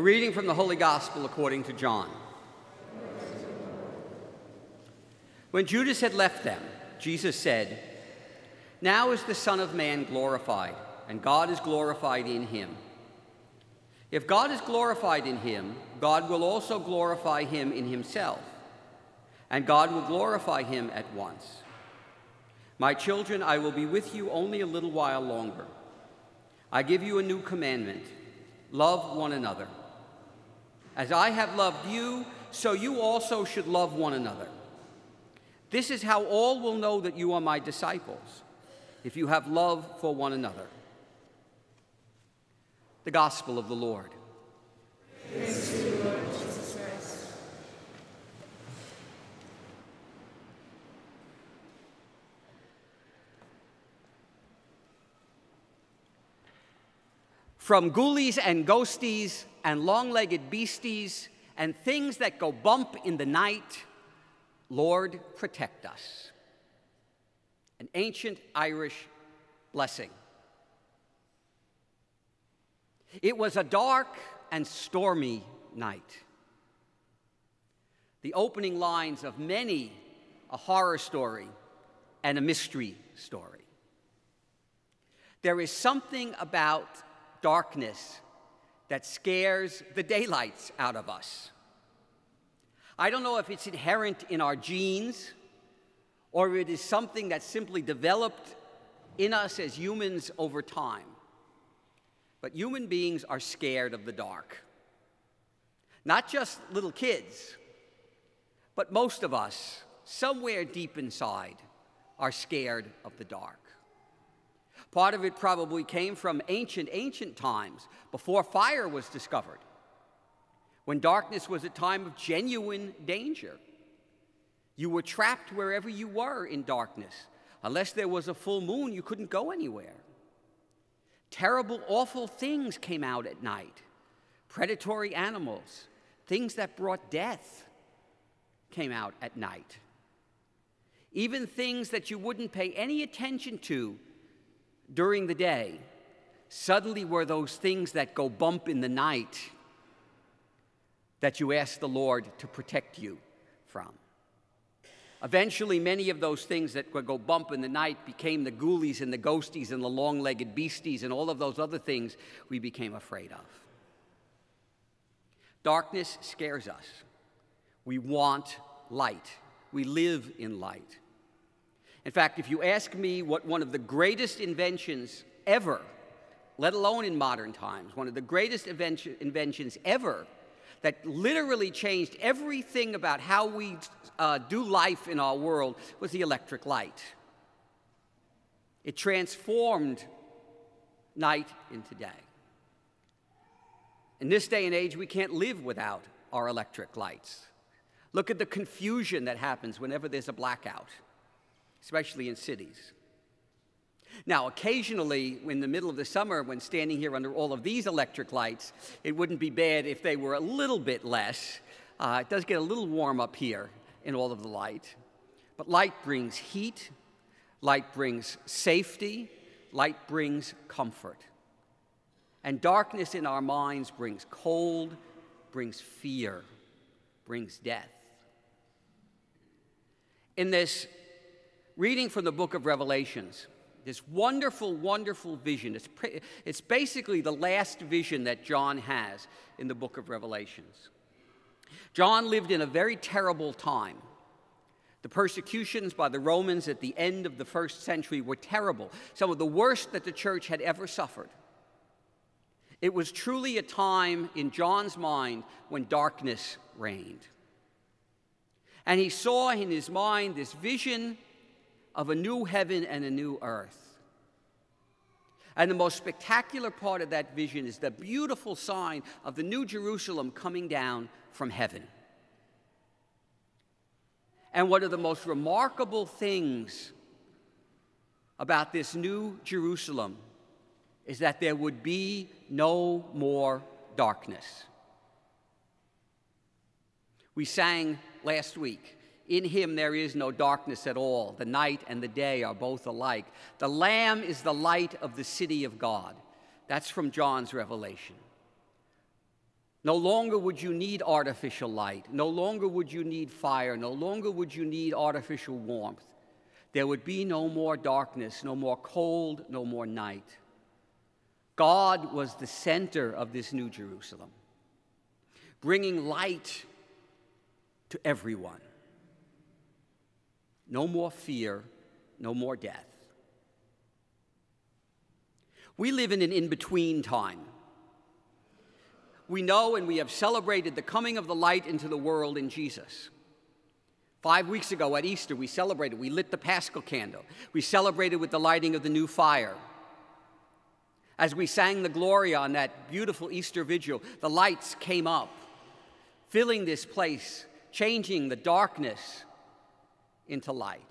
A reading from the Holy Gospel according to John. When Judas had left them, Jesus said, "Now is the Son of Man glorified, and God is glorified in him. If God is glorified in him, God will also glorify him in himself, and God will glorify him at once. My children, I will be with you only a little while longer. I give you a new commandment: love one another. As I have loved you, so you also should love one another. This is how all will know that you are my disciples, if you have love for one another." The Gospel of the Lord. Praise to you, Lord Jesus Christ. From ghoulies and ghosties and long-legged beasties and things that go bump in the night, Lord, protect us. An ancient Irish blessing. It was a dark and stormy night. The opening lines of many a horror story and a mystery story. There is something about darkness that scares the daylights out of us. I don't know if it's inherent in our genes or it is something that simply developed in us as humans over time. But human beings are scared of the dark. Not just little kids, but most of us, somewhere deep inside, are scared of the dark. Part of it probably came from ancient times, before fire was discovered, when darkness was a time of genuine danger. You were trapped wherever you were in darkness. Unless there was a full moon, you couldn't go anywhere. Terrible, awful things came out at night. Predatory animals, things that brought death, came out at night. Even things that you wouldn't pay any attention to during the day suddenly were those things that go bump in the night that you ask the Lord to protect you from. Eventually, many of those things that would go bump in the night became the ghoulies and the ghosties and the long-legged beasties and all of those other things we became afraid of. Darkness scares us. We want light. We live in light. In fact, if you ask me what one of the greatest inventions ever, let alone in modern times, one of the greatest inventions ever that literally changed everything about how we do life in our world was the electric light. It transformed night into day. In this day and age, we can't live without our electric lights. Look at the confusion that happens whenever there's a blackout, especially in cities. Now, occasionally, in the middle of the summer, when standing here under all of these electric lights, it wouldn't be bad if they were a little bit less. It does get a little warm up here in all of the light. But light brings heat, light brings safety, light brings comfort. And darkness in our minds brings cold, brings fear, brings death. In this reading from the book of Revelations, this wonderful, wonderful vision. It's basically the last vision that John has in the book of Revelations. John lived in a very terrible time. The persecutions by the Romans at the end of the first century were terrible, some of the worst that the church had ever suffered. It was truly a time in John's mind when darkness reigned. And he saw in his mind this vision of a new heaven and a new earth. And the most spectacular part of that vision is the beautiful sign of the new Jerusalem coming down from heaven. And one of the most remarkable things about this new Jerusalem is that there would be no more darkness. We sang last week, "In him there is no darkness at all. The night and the day are both alike. The Lamb is the light of the city of God." That's from John's Revelation. No longer would you need artificial light. No longer would you need fire. No longer would you need artificial warmth. There would be no more darkness, no more cold, no more night. God was the center of this New Jerusalem, bringing light to everyone. No more fear, no more death. We live in an in-between time. We know and we have celebrated the coming of the light into the world in Jesus. 5 weeks ago at Easter, we celebrated. We lit the Paschal candle. We celebrated with the lighting of the new fire. As we sang the Gloria on that beautiful Easter vigil, the lights came up, filling this place, changing the darkness into light.